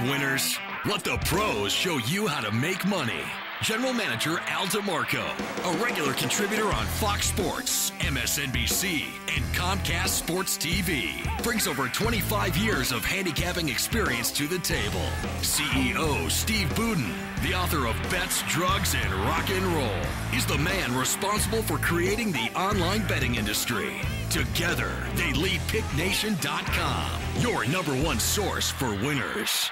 winners? Let the pros show you how to make money. General Manager Al DeMarco, a regular contributor on Fox Sports, MSNBC, and Comcast Sports TV, brings over 25 years of handicapping experience to the table. CEO Steve Budin, the author of Bets, Drugs, and Rock and Roll, is the man responsible for creating the online betting industry. Together, they lead PickNation.com, your #1 source for winners.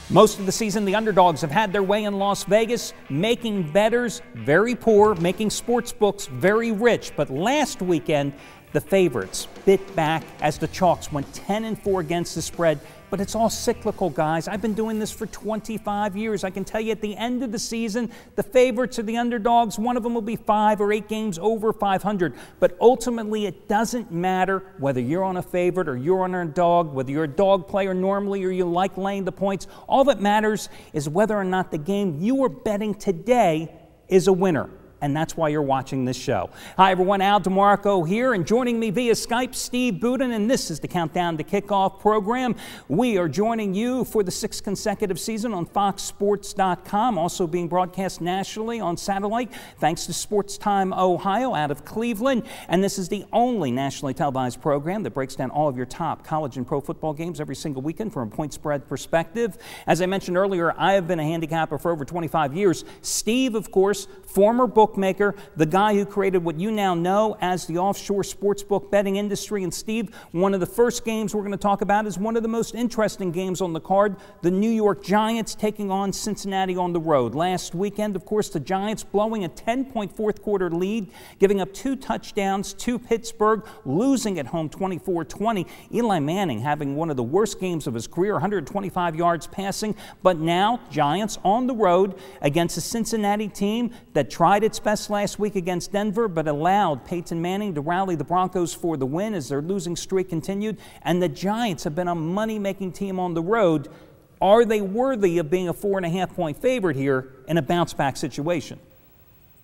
Most of the season, the underdogs have had their way in Las Vegas, making bettors very poor, making sports books very rich. But last weekend, the favorites bit back as the Chalks went 10-4 against the spread. But it's all cyclical, guys. I've been doing this for 25 years. I can tell you at the end of the season, the favorites are the underdogs. One of them will be 5 or 8 games over 500. But ultimately, it doesn't matter whether you're on a favorite or you're on a dog, whether you're a dog player normally or you like laying the points. All that matters is whether or not the game you are betting today is a winner. And that's why you're watching this show. Hi, everyone. Al DeMarco here, and joining me via Skype, Steve Budin, and this is the Countdown to Kickoff program. We are joining you for the 6th consecutive season on FoxSports.com, also being broadcast nationally on satellite, thanks to Sports Time Ohio out of Cleveland. And this is the only nationally televised program that breaks down all of your top college and pro football games every single weekend from a point spread perspective. As I mentioned earlier, I have been a handicapper for over 25 years. Steve, of course, former bookmaker, the guy who created what you now know as the offshore sportsbook betting industry. And Steve, one of the first games we're going to talk about is one of the most interesting games on the card, the New York Giants taking on Cincinnati on the road. Last weekend, of course, the Giants blowing a 10-point fourth quarter lead, giving up 2 touchdowns to Pittsburgh, losing at home 24-20. Eli Manning having one of the worst games of his career, 125 yards passing. But now, Giants on the road against a Cincinnati team that tried its best last week against Denver, but allowed Peyton Manning to rally the Broncos for the win as their losing streak continued. And the Giants have been a money-making team on the road. Are they worthy of being a 4.5-point favorite here in a bounce-back situation?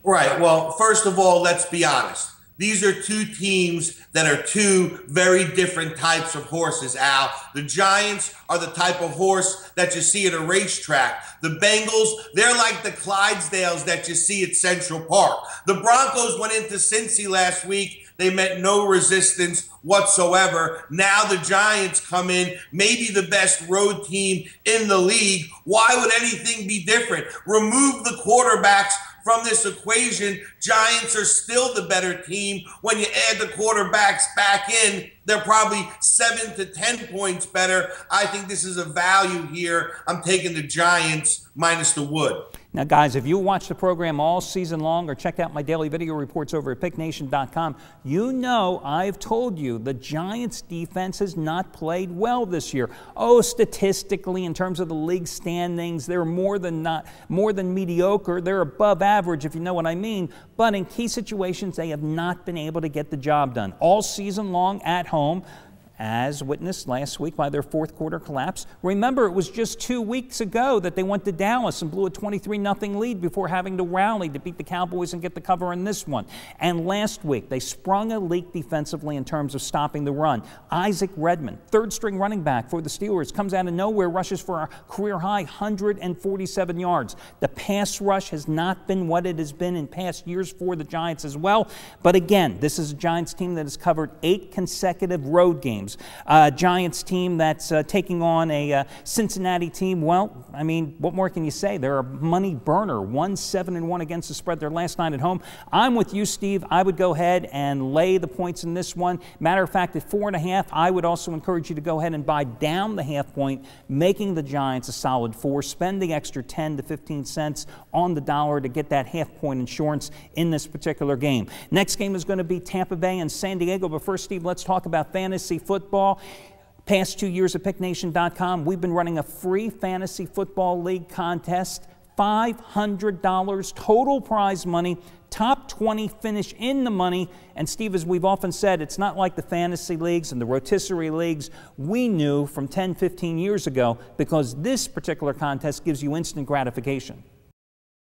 Right. Well, first of all, let's be honest. These are 2 teams that are 2 very different types of horses, Al. The Giants are the type of horse that you see at a racetrack. The Bengals, they're like the Clydesdales that you see at Central Park. The Broncos went into Cincy last week. They met no resistance whatsoever. Now the Giants come in, maybe the best road team in the league. Why would anything be different? Remove the quarterbacks from this equation. Giants are still the better team. When you add the quarterbacks back in, they're probably 7 to 10 points better. I think this is a value here. I'm taking the Giants minus the wood. Now, guys, if you watch the program all season long or check out my daily video reports over at PickNation.com, you know I've told you the Giants' defense has not played well this year. Oh, statistically, in terms of the league standings, they're more than mediocre. They're above average, if you know what I mean. But in key situations, they have not been able to get the job done. All season long at home, as witnessed last week by their fourth quarter collapse. Remember, it was just 2 weeks ago that they went to Dallas and blew a 23-0 lead before having to rally to beat the Cowboys and get the cover in this one. And last week, they sprung a leak defensively in terms of stopping the run. Isaac Redman, third-string running back for the Steelers, comes out of nowhere, rushes for a career-high 147 yards. The pass rush has not been what it has been in past years for the Giants as well. But again, this is a Giants team that has covered 8 consecutive road games. Giants team that's taking on a Cincinnati team. Well, I mean, what more can you say? They're a money burner, 1-7-1 against the spread their last night at home. I'm with you, Steve. I would go ahead and lay the points in this one. Matter of fact, at 4.5, I would also encourage you to go ahead and buy down the half point, making the Giants a solid 4. Spend the extra 10 to 15 cents on the dollar to get that half-point insurance in this particular game. Next game is going to be Tampa Bay and San Diego. But first, Steve, let's talk about fantasy football. Past 2 years at PickNation.com, we've been running a free fantasy football league contest. $500 total prize money. Top 20 finish in the money. And Steve, as we've often said, it's not like the fantasy leagues and the rotisserie leagues we knew from 10, 15 years ago, because this particular contest gives you instant gratification.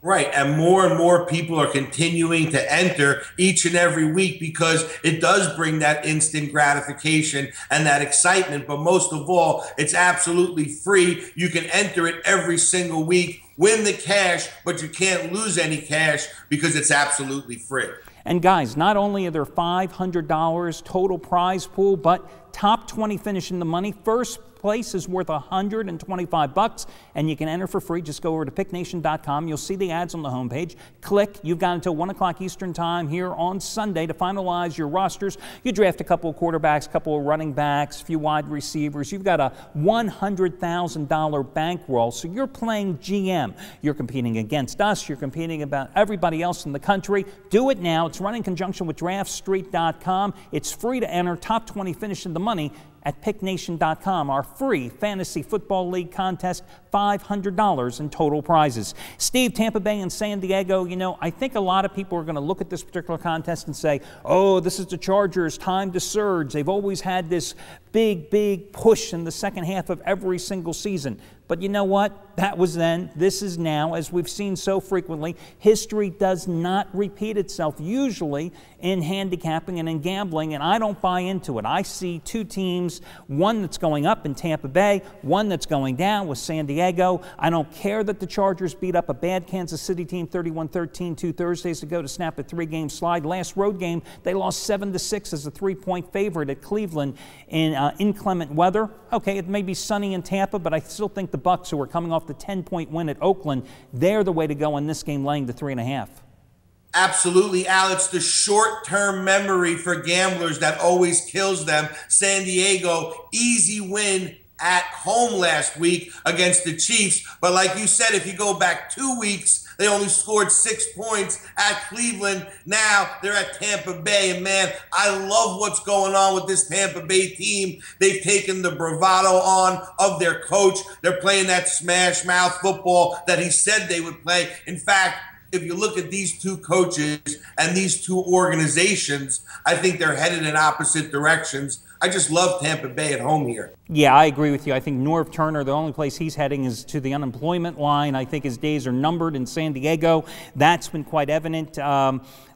Right. And more people are continuing to enter each and every week because it does bring that instant gratification and that excitement. But most of all, it's absolutely free. You can enter it every single week, win the cash, but you can't lose any cash because it's absolutely free. And guys, not only are there $500 total prize pool, but top 20 finish in the money. First place is worth $125, and you can enter for free. Just go over to picknation.com. You'll see the ads on the homepage. Click. You've got until 1 o'clock Eastern time here on Sunday to finalize your rosters. You draft a couple of quarterbacks, a couple of running backs, a few wide receivers. You've got a $100,000 bankroll, so you're playing GM. You're competing against us. You're competing about everybody else in the country. Do it now. It's run in conjunction with draftstreet.com. It's free to enter. Top 20 finish in the money at picknation.com. Our free Fantasy Football League contest, $500 in total prizes. Steve, Tampa Bay and San Diego, you know, I think a lot of people are going to look at this particular contest and say, oh, this is the Chargers' time to surge. They've always had this big push in the second half of every single season. But you know what? That was then. This is now. As we've seen so frequently, history does not repeat itself, usually in handicapping and in gambling, and I don't buy into it. I see two teams, one that's going up in Tampa Bay, one that's going down with San Diego. I don't care that the Chargers beat up a bad Kansas City team 31-13 2 Thursdays ago to snap a 3-game slide. Last road game, they lost 7-6 as a 3-point favorite at Cleveland in inclement weather. Okay, it may be sunny in Tampa, but I still think the Bucs, who are coming off the 10-point win at Oakland, they're the way to go in this game, laying the 3.5. Absolutely, Alex. The short-term memory for gamblers that always kills them. San Diego, easy win at home last week against the Chiefs. But like you said, if you go back 2 weeks, they only scored 6 points at Cleveland. Now they're at Tampa Bay. And man, I love what's going on with this Tampa Bay team. They've taken the bravado on of their coach. They're playing that smash mouth football that he said they would play. In fact, if you look at these two coaches and these two organizations, I think they're headed in opposite directions. I just love Tampa Bay at home here. Yeah, I agree with you. I think Norv Turner, the only place he's heading is to the unemployment line. I think his days are numbered in San Diego. That's been quite evident.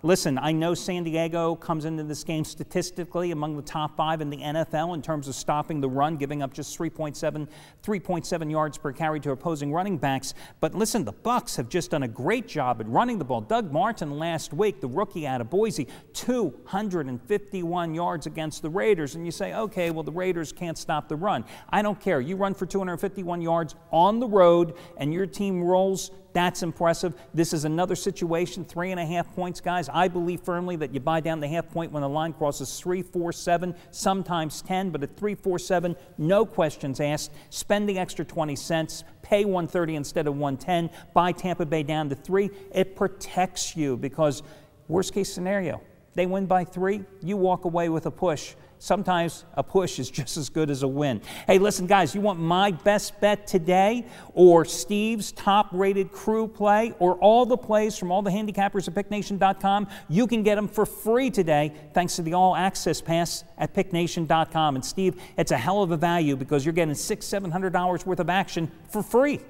Listen, I know San Diego comes into this game statistically among the top 5 in the NFL in terms of stopping the run, giving up just 3.7 yards per carry to opposing running backs. But listen, the Bucs have just done a great job at running the ball. Doug Martin last week, the rookie out of Boise, 251 yards against the Raiders. And you say, okay, well, the Raiders can't stop the run. I don't care. You run for 251 yards on the road and your team rolls. That's impressive. This is another situation, 3.5 points, guys. I believe firmly that you buy down the half point when the line crosses 3, 4, 7, sometimes 10, but at 3, 4, 7, no questions asked. Spend the extra 20 cents, pay $130 instead of $110, buy Tampa Bay down to 3. It protects you because worst case scenario, they win by 3, you walk away with a push. Sometimes a push is just as good as a win. Hey, listen, guys, you want my best bet today or Steve's top-rated crew play or all the plays from all the handicappers at picknation.com? You can get them for free today thanks to the all-access pass at picknation.com. And, Steve, it's a hell of a value because you're getting $600-700 worth of action for free.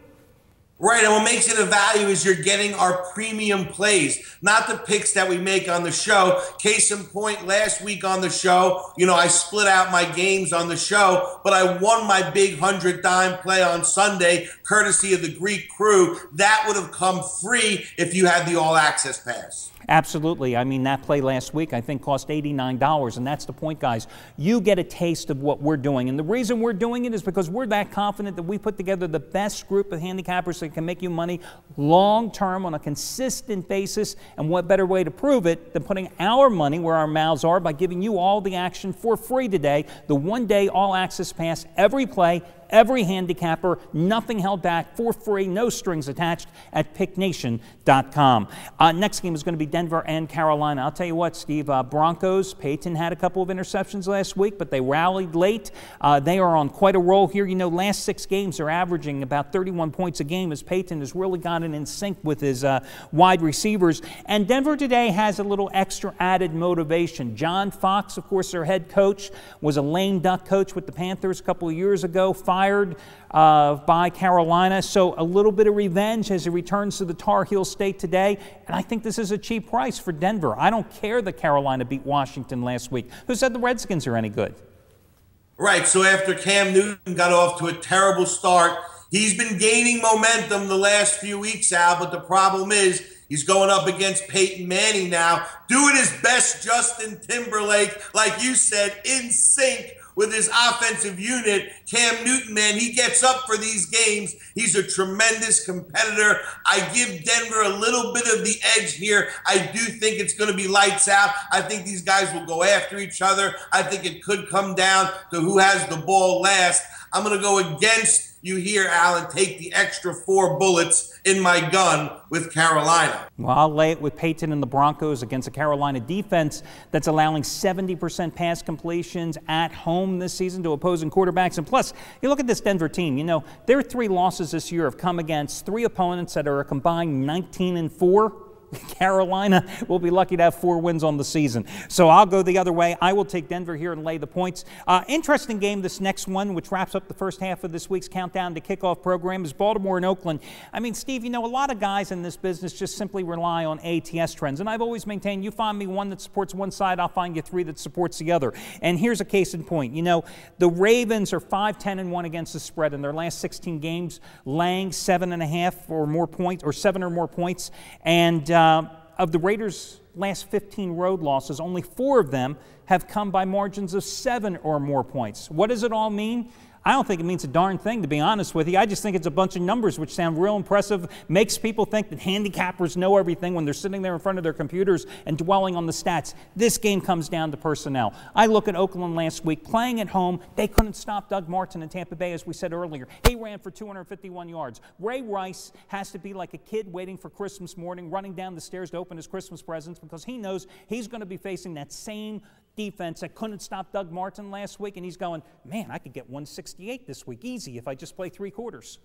Right, and what makes it a value is you're getting our premium plays, not the picks that we make on the show. Case in point, last week on the show, I split out my games on the show, but I won my big 100-dime play on Sunday, courtesy of the Greek crew. That would have come free if you had the all-access pass. Absolutely. I mean, that play last week, I think, cost $89, and that's the point, guys. You get a taste of what we're doing, and the reason we're doing it is because we're that confident that we put together the best group of handicappers that can make you money long-term on a consistent basis, and what better way to prove it than putting our money where our mouths are by giving you all the action for free today, the one-day all-access pass, every play, every handicapper, nothing held back, for free, no strings attached at picknation.com. Next game is going to be Denver and Carolina. I'll tell you what, Steve, Broncos, Peyton had a couple of interceptions last week, but they rallied late. They are on quite a roll here. Last 6 games are averaging about 31 points a game as Peyton has really gotten in sync with his wide receivers. And Denver today has a little extra added motivation. John Fox, of course, their head coach, was a lame duck coach with the Panthers a couple of years ago. fired by Carolina, so a little bit of revenge as he returns to the Tar Heel State today, and I think this is a cheap price for Denver. I don't care that Carolina beat Washington last week. Who said the Redskins are any good? Right, so after Cam Newton got off to a terrible start, he's been gaining momentum the last few weeks, Al, but the problem is he's going up against Peyton Manning now, doing his best Justin Timberlake, like you said, in sync with his offensive unit. Cam Newton, man, he gets up for these games. He's a tremendous competitor. I give Denver a little bit of the edge here. I do think it's going to be lights out. I think these guys will go after each other. I think it could come down to who has the ball last. I'm going to go against you here, Al, and take the extra 4 bullets in my gun with Carolina. Well, I'll lay it with Peyton and the Broncos against a Carolina defense that's allowing 70% pass completions at home this season to opposing quarterbacks. And plus, you look at this Denver team, you know, their 3 losses this year have come against 3 opponents that are a combined 19-4. Carolina will be lucky to have 4 wins on the season. So I'll go the other way. I will take Denver here and lay the points. Interesting game, this next one, which wraps up the first half of this week's Countdown to Kickoff program, is Baltimore and Oakland. I mean, Steve, you know, a lot of guys in this business just simply rely on ATS trends. And I've always maintained, you find me one that supports one side, I'll find you 3 that supports the other. And here's a case in point. You know, the Ravens are 5-10-1 against the spread in their last 16 games, laying 7.5 or more points, or 7 or more points. And of the Raiders' last 15 road losses, only 4 of them have come by margins of 7 or more points. What does it all mean? I don't think it means a darn thing, to be honest with you. I just think it's a bunch of numbers which sound real impressive, makes people think that handicappers know everything when they're sitting there in front of their computers and dwelling on the stats. This game comes down to personnel. I look at Oakland last week, playing at home. They couldn't stop Doug Martin in Tampa Bay, as we said earlier. He ran for 251 yards. Ray Rice has to be like a kid waiting for Christmas morning, running down the stairs to open his Christmas presents, because he knows he's going to be facing that same defense that couldn't stop Doug Martin last week, and he's going, man, I could get 168 this week easy if I just play 3 quarters.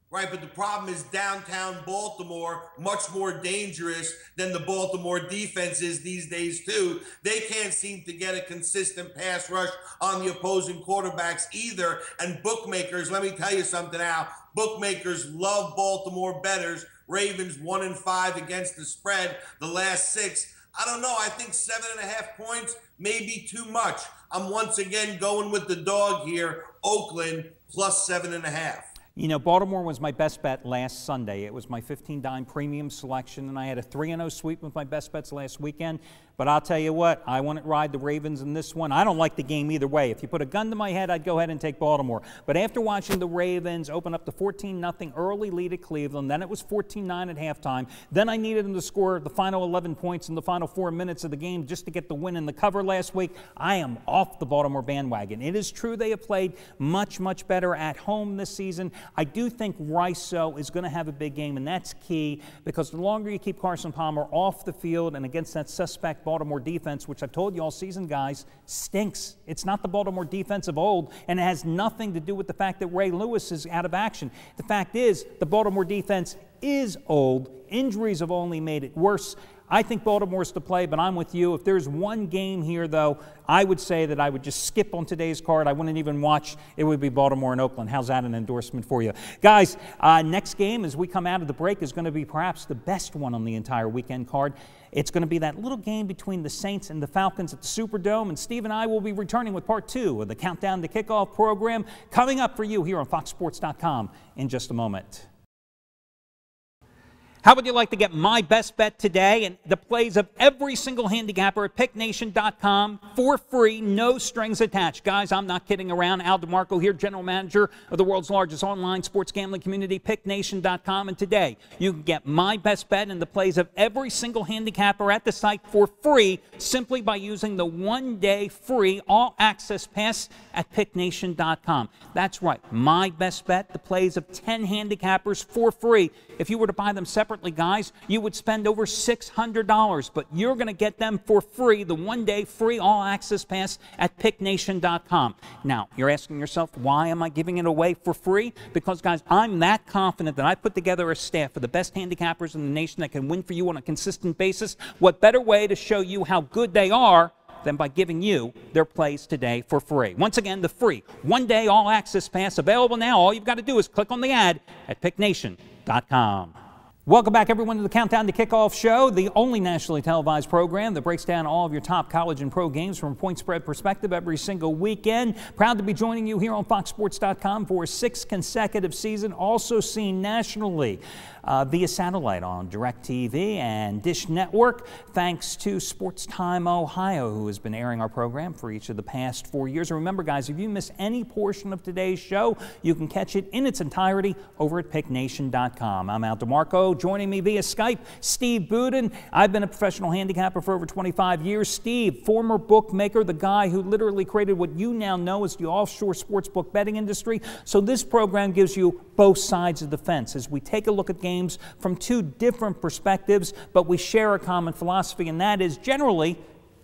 Right, but the problem is downtown Baltimore, much more dangerous than the Baltimore defense is these days too. They can't seem to get a consistent pass rush on the opposing quarterbacks either. And bookmakers, let me tell you something, Al, bookmakers love Baltimore bettors. Ravens 1-5 against the spread the last 6. I don't know. I think 7.5 points may be too much. I'm once again going with the dog here, Oakland plus 7.5. You know, Baltimore was my best bet last Sunday. It was my 15-dime premium selection, and I had a 3-0 sweep with my best bets last weekend. But I'll tell you what, I wouldn't ride the Ravens in this one. I don't like the game either way. If you put a gun to my head, I'd go ahead and take Baltimore. But after watching the Ravens open up the 14-0 early lead at Cleveland, then it was 14-9 at halftime, then I needed them to score the final 11 points in the final 4 minutes of the game just to get the win in the cover last week, I am off the Baltimore bandwagon. It is true they have played much, much better at home this season. I do think Rice, though, is going to have a big game, and that's key, because the longer you keep Carson Palmer off the field and against that suspect Baltimore defense, which I've told you all season, guys, stinks. It's not the Baltimore defense of old, and it has nothing to do with the fact that Ray Lewis is out of action. The fact is, the Baltimore defense is old. Injuries have only made it worse. I think Baltimore's to play, but I'm with you. If there's one game here, though, I would say that I would just skip on today's card. I wouldn't even watch. It would be Baltimore and Oakland. How's that an endorsement for you? Guys, next game as we come out of the break is going to be perhaps the best one on the entire weekend card. It's going to be that little game between the Saints and the Falcons at the Superdome, and Steve and I will be returning with part 2 of the Countdown to Kickoff program coming up for you here on FoxSports.com in just a moment. How would you like to get my best bet today and the plays of every single handicapper at PickNation.com for free, no strings attached? Guys, I'm not kidding around. Al DeMarco here, General Manager of the world's largest online sports gambling community, PickNation.com. And today, you can get my best bet and the plays of every single handicapper at the site for free simply by using the one-day free all-access pass at PickNation.com. That's right, my best bet, the plays of 10 handicappers for free. If you were to buy them separately, guys, you would spend over $600, but you're going to get them for free, the one-day free all-access pass at PickNation.com. Now, you're asking yourself, why am I giving it away for free? Because, guys, I'm that confident that I put together a staff of the best handicappers in the nation that can win for you on a consistent basis. What better way to show you how good they are than by giving you their plays today for free. Once again, the free one-day all-access pass available now. All you've got to do is click on the ad at picknation.com. Welcome back, everyone, to the Countdown to Kickoff show, the only nationally televised program that breaks down all of your top college and pro games from a point spread perspective every single weekend. Proud to be joining you here on FoxSports.com for a 6th consecutive season, also seen nationally via satellite on DirecTV and Dish Network, thanks to Sports Time Ohio, who has been airing our program for each of the past 4 years. And remember, guys, if you miss any portion of today's show, you can catch it in its entirety over at PickNation.com. I'm Al DeMarco. Joining me via Skype, Steve Budin. I've been a professional handicapper for over 25 years. Steve, former bookmaker, the guy who literally created what you now know as the offshore sportsbook betting industry. So this program gives you both sides of the fence as we take a look at games from two different perspectives, but we share a common philosophy, and that is generally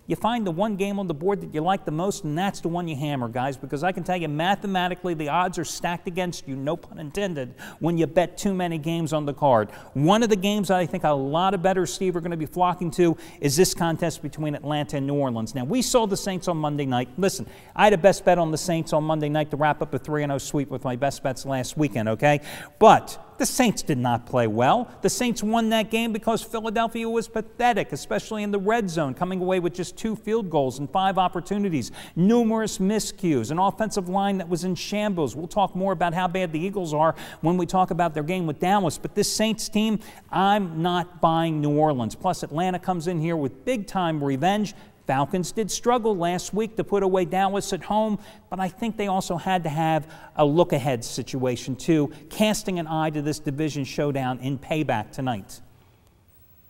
you find the one game on the board that you like the most, and that's the one you hammer, guys, because I can tell you mathematically the odds are stacked against you, no pun intended, when you bet too many games on the card. One of the games that I think a lot of bettors, Steve, are going to be flocking to is this contest between Atlanta and New Orleans. Now, we saw the Saints on Monday night. Listen, I had a best bet on the Saints on Monday night to wrap up a 3-0 sweep with my best bets last weekend, okay? But the Saints did not play well. The Saints won that game because Philadelphia was pathetic, especially in the red zone, coming away with just 2 field goals and 5 opportunities, numerous miscues, an offensive line that was in shambles. We'll talk more about how bad the Eagles are when we talk about their game with Dallas. But this Saints team, I'm not buying New Orleans. Plus, Atlanta comes in here with big-time revenge. Falcons did struggle last week to put away Dallas at home, but I think they also had to have a look-ahead situation, too, casting an eye to this division showdown in payback tonight.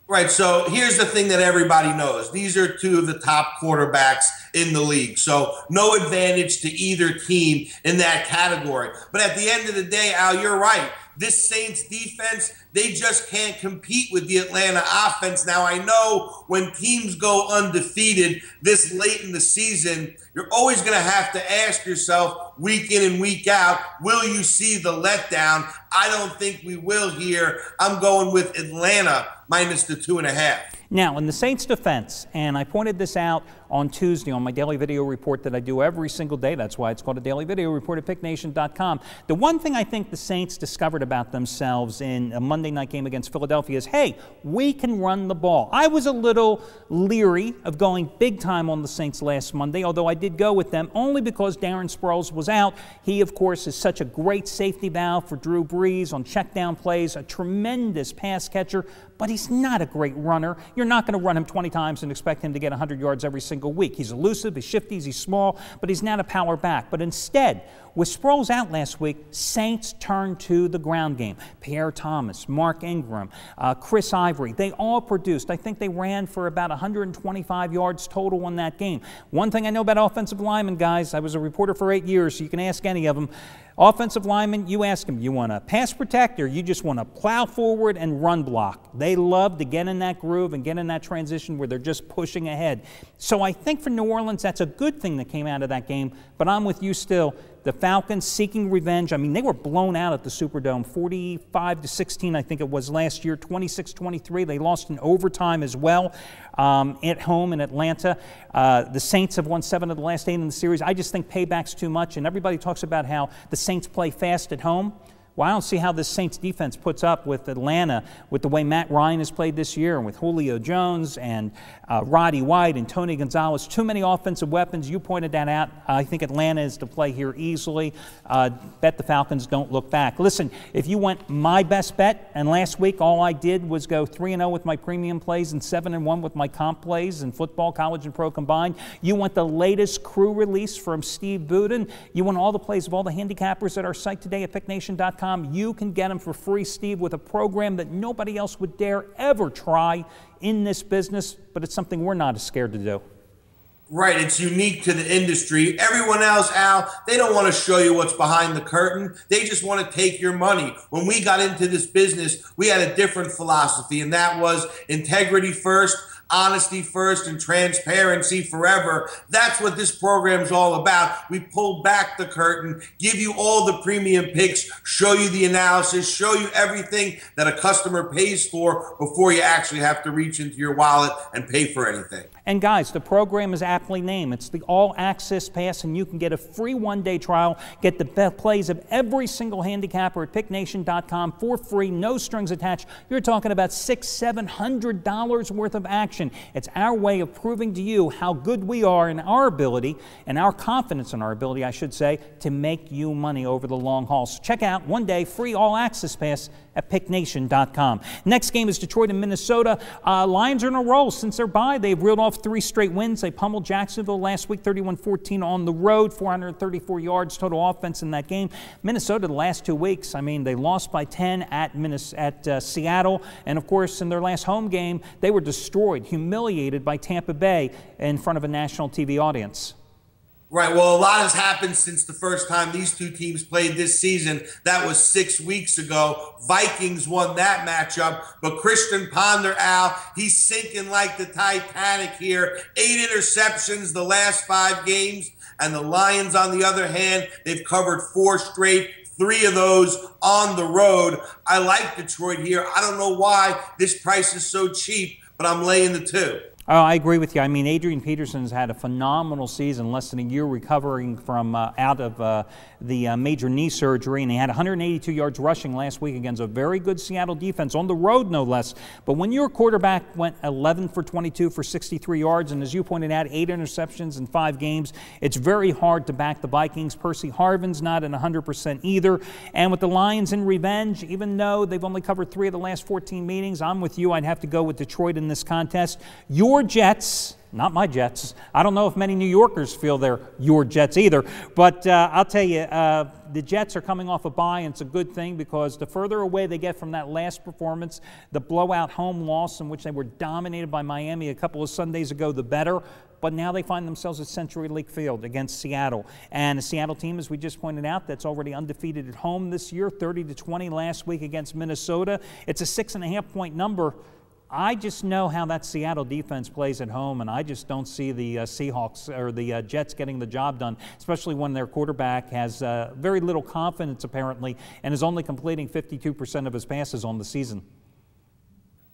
Right, so here's the thing that everybody knows. These are two of the top quarterbacks in the league, so no advantage to either team in that category. But at the end of the day, Al, you're right. This Saints defense, they just can't compete with the Atlanta offense. Now, I know when teams go undefeated this late in the season, you're always going to have to ask yourself week in and week out, will you see the letdown? I don't think we will here. I'm going with Atlanta minus the 2.5. Now, in the Saints' defense, and I pointed this out on Tuesday on my daily video report that I do every single day. That's why it's called a daily video report at PickNation.com. The one thing I think the Saints discovered about themselves in a Monday night game against Philadelphia is, hey, we can run the ball. I was a little leery of going big time on the Saints last Monday, although I did go with them only because Darren Sproles was out. He, of course, is such a great safety valve for Drew Brees on check down plays, a tremendous pass catcher, but he's not a great runner. You're not going to run him 20 times and expect him to get 100 yards every single week. He's elusive, he's shifty, he's small, but he's not a power back. But instead, with Sproles out last week, Saints turned to the ground game. Pierre Thomas, Mark Ingram, Chris Ivory, they all produced. I think they ran for about 125 yards total in that game. One thing I know about offensive linemen, guys, I was a reporter for 8 years, so you can ask any of them. Offensive linemen, you ask them, you want to pass protect or you just want to plow forward and run block? They love to get in that groove and get in that transition where they're just pushing ahead. So I think for New Orleans, that's a good thing that came out of that game, but I'm with you still. The Falcons seeking revenge. I mean, they were blown out at the Superdome, 45-16, I think it was last year, 26-23. They lost in overtime as well at home in Atlanta. The Saints have won 7 of the last 8 in the series. I just think payback's too much, and everybody talks about how the Saints play fast at home. Well, I don't see how this Saints defense puts up with Atlanta with the way Matt Ryan has played this year and with Julio Jones and Roddy White and Tony Gonzalez. Too many offensive weapons. You pointed that out. I think Atlanta is to play here easily. Bet the Falcons don't look back. Listen, if you want my best bet, and last week all I did was go 3-0 with my premium plays and 7-1 with my comp plays in football, college, and pro combined. You want the latest crew release from Steve Budin. You want all the plays of all the handicappers at our site today at PickNation.com. You can get them for free, Steve, with a program that nobody else would dare ever try in this business, but it's something we're not as scared to do. Right, it's unique to the industry. Everyone else, Al, they don't want to show you what's behind the curtain. They just want to take your money. When we got into this business, we had a different philosophy, and that was integrity first. honesty first and transparency forever. That's what this program's all about. We pull back the curtain, give you all the premium picks, show you the analysis, show you everything that a customer pays for before you actually have to reach into your wallet and pay for anything. And guys, the program is aptly named. It's the All Access Pass, and you can get a free one-day trial. Get the plays of every single handicapper at picknation.com for free, no strings attached. You're talking about $600-700 worth of action. It's our way of proving to you how good we are in our ability, and our confidence in our ability, I should say, to make you money over the long haul. So check out one-day free All Access Pass at picknation.com. Next game is Detroit and Minnesota. Lions are in a roll since their bye. They've reeled off 3 straight wins. They pummeled Jacksonville last week, 31-14 on the road, 434 yards total offense in that game. Minnesota, the last 2 weeks, I mean, they lost by 10 at Seattle, and of course, in their last home game, they were destroyed, humiliated by Tampa Bay in front of a national TV audience. Right. Well, a lot has happened since the first time these two teams played this season. That was 6 weeks ago. Vikings won that matchup. But Christian Ponder, Al, he's sinking like the Titanic here. 8 interceptions the last 5 games. And the Lions, on the other hand, they've covered 4 straight. 3 of those on the road. I like Detroit here. I don't know why this price is so cheap, but I'm laying the 2. Oh, I agree with you. I mean, Adrian Peterson's had a phenomenal season, less than a year recovering from out of the major knee surgery, and he had 182 yards rushing last week against a very good Seattle defense, on the road no less. But when your quarterback went 11 for 22 for 63 yards, and as you pointed out, 8 interceptions in 5 games, it's very hard to back the Vikings. Percy Harvin's not at 100% either. And with the Lions in revenge, even though they've only covered 3 of the last 14 meetings, I'm with you. I'd have to go with Detroit in this contest. Your Jets, not my Jets. I don't know if many New Yorkers feel they're your Jets either, but I'll tell you, the Jets are coming off a bye, and it's a good thing because the further away they get from that last performance, the blowout home loss in which they were dominated by Miami a couple of Sundays ago, the better. But now they find themselves at CenturyLink Field against Seattle. And a Seattle team, as we just pointed out, that's already undefeated at home this year, 30-20 last week against Minnesota. It's a 6.5-point number. I just know how that Seattle defense plays at home, and I just don't see the Seahawks or the Jets getting the job done, especially when their quarterback has very little confidence, apparently, and is only completing 52% of his passes on the season.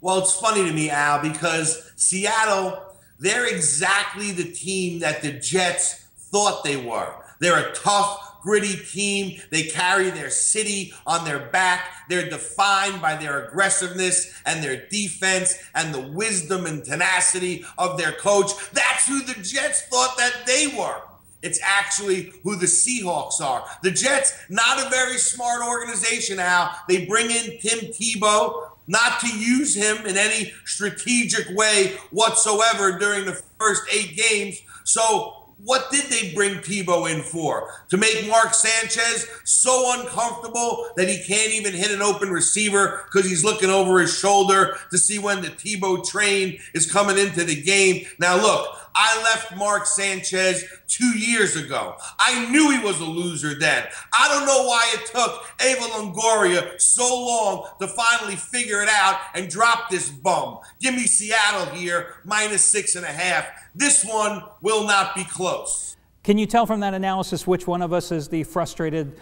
Well, it's funny to me, Al, because Seattle, they're exactly the team that the Jets thought they were. They're a tough, gritty team. They carry their city on their back. They're defined by their aggressiveness and their defense and the wisdom and tenacity of their coach. That's who the Jets thought that they were. It's actually who the Seahawks are. The Jets, not a very smart organization, Al. They bring in Tim Tebow, not to use him in any strategic way whatsoever during the first 8 games. So what did they bring Tebow in for? To make Mark Sanchez so uncomfortable that he can't even hit an open receiver because he's looking over his shoulder to see when the Tebow train is coming into the game. Now, look, I left Mark Sanchez 2 years ago. I knew he was a loser then. I don't know why it took Eva Longoria so long to finally figure it out and drop this bum. Give me Seattle here, -6.5. This one will not be close. Can you tell from that analysis which one of us is the frustrated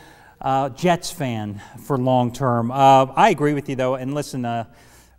Jets fan for long term? I agree with you, though. And listen,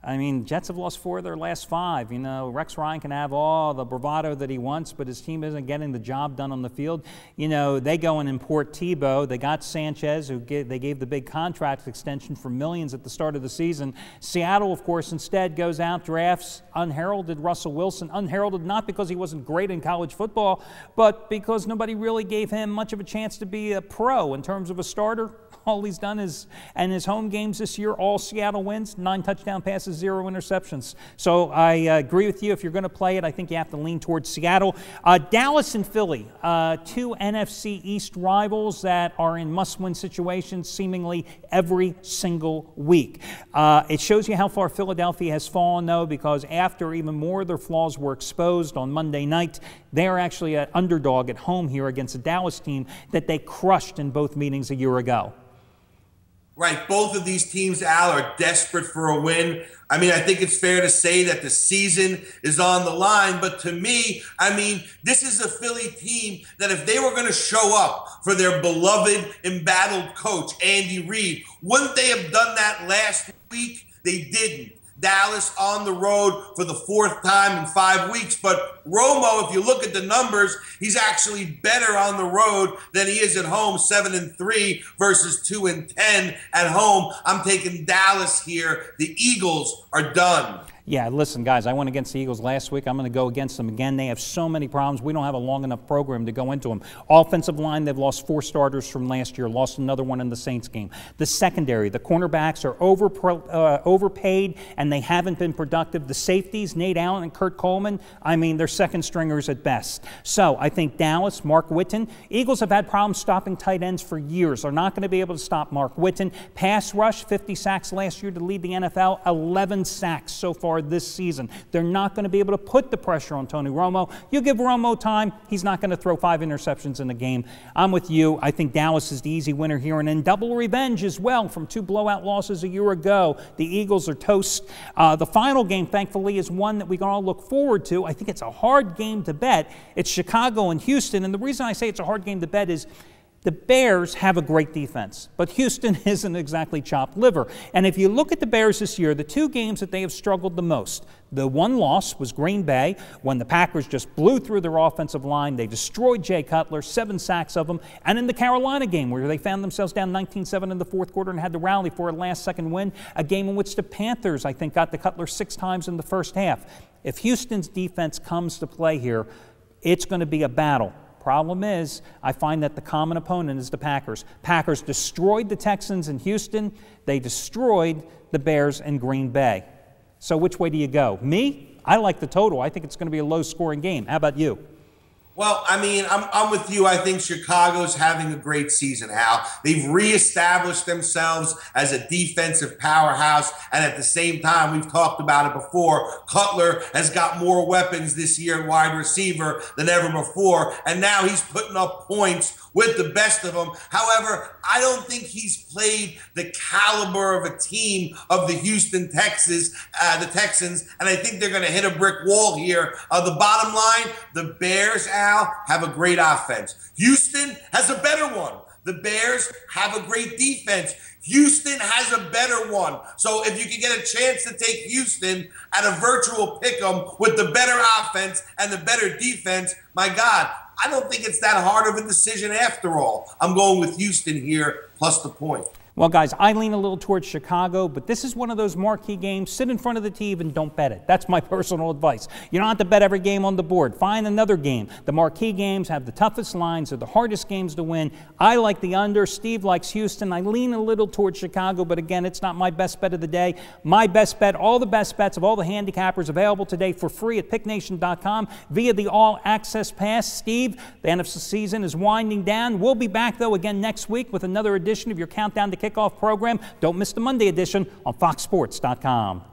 I mean, Jets have lost 4 of their last 5. You know, Rex Ryan can have all the bravado that he wants, but his team isn't getting the job done on the field. You know, they go and import Tebow. They got Sanchez, they gave the big contract extension for millions at the start of the season. Seattle, of course, instead goes out, drafts unheralded Russell Wilson. Unheralded not because he wasn't great in college football, but because nobody really gave him much of a chance to be a pro in terms of a starter. All he's done is, in his home games this year, all Seattle wins, 9 touchdown passes, 0 interceptions. So I agree with you. If you're going to play it, I think you have to lean towards Seattle. Dallas and Philly, 2 NFC East rivals that are in must-win situations seemingly every single week. It shows you how far Philadelphia has fallen, though, because after even more of their flaws were exposed on Monday night, they are actually an underdog at home here against a Dallas team that they crushed in both meetings a year ago. Right. Both of these teams, Al, are desperate for a win. I mean, I think it's fair to say that the season is on the line. But to me, I mean, this is a Philly team that if they were going to show up for their beloved, embattled coach, Andy Reid, wouldn't they have done that last week? They didn't. Dallas on the road for the fourth time in 5 weeks. But Romo, if you look at the numbers, he's actually better on the road than he is at home, 7-3 versus 2-10 at home. I'm taking Dallas here. The Eagles are done. Yeah, listen, guys, I went against the Eagles last week. I'm going to go against them again. They have so many problems. We don't have a long enough program to go into them. Offensive line, they've lost 4 starters from last year, lost another one in the Saints game. The secondary, the cornerbacks are overpaid, and they haven't been productive. The safeties, Nate Allen and Kurt Coleman, I mean, they're second stringers at best. So I think Dallas, Mark Witten, Eagles have had problems stopping tight ends for years. They're not going to be able to stop Mark Witten. Pass rush, 50 sacks last year to lead the NFL, 11 sacks so far this season. They're not going to be able to put the pressure on Tony Romo. You give Romo time, he's not going to throw 5 interceptions in the game. I'm with you. I think Dallas is the easy winner here, and in double revenge as well from 2 blowout losses a year ago. The Eagles are toast. The final game, thankfully, is one that we can all look forward to. I think it's a hard game to bet. It's Chicago and Houston, and the reason I say it's a hard game to bet is the Bears have a great defense, but Houston isn't exactly chopped liver. And if you look at the Bears this year, the 2 games that they have struggled the most, the one loss was Green Bay when the Packers just blew through their offensive line. They destroyed Jay Cutler, 7 sacks of him. And in the Carolina game where they found themselves down 19-7 in the fourth quarter and had to rally for a last-second win, a game in which the Panthers, I think, got to Cutler 6 times in the first half. If Houston's defense comes to play here, it's going to be a battle. Problem is, I find that the common opponent is the Packers. Packers destroyed the Texans in Houston. They destroyed the Bears in Green Bay. So which way do you go? Me? I like the total. I think it's going to be a low-scoring game. How about you? Well, I mean, I'm with you. I think Chicago's having a great season, Al. They've reestablished themselves as a defensive powerhouse, and at the same time, we've talked about it before, Cutler has got more weapons this year at wide receiver than ever before, and now he's putting up points with the best of them. However, I don't think he's played the caliber of a team of the Houston Texans, and I think they're going to hit a brick wall here. The bottom line, the Bears, Al, have a great offense. Houston has a better one. The Bears have a great defense. Houston has a better one. So if you can get a chance to take Houston at a virtual pick'em with the better offense and the better defense, my God, I don't think it's that hard of a decision after all. I'm going with Houston here, plus the point. Well, guys, I lean a little towards Chicago, but this is one of those marquee games. Sit in front of the TV and don't bet it. That's my personal advice. You don't have to bet every game on the board. Find another game. The marquee games have the toughest lines. They're the hardest games to win. I like the under. Steve likes Houston. I lean a little towards Chicago, but again, it's not my best bet of the day. My best bet, all the best bets of all the handicappers available today for free at picknation.com via the All Access Pass. Steve, the NFC season is winding down. We'll be back, though, again next week with another edition of your Countdown to Kickoff program. Don't miss the Monday edition on foxsports.com.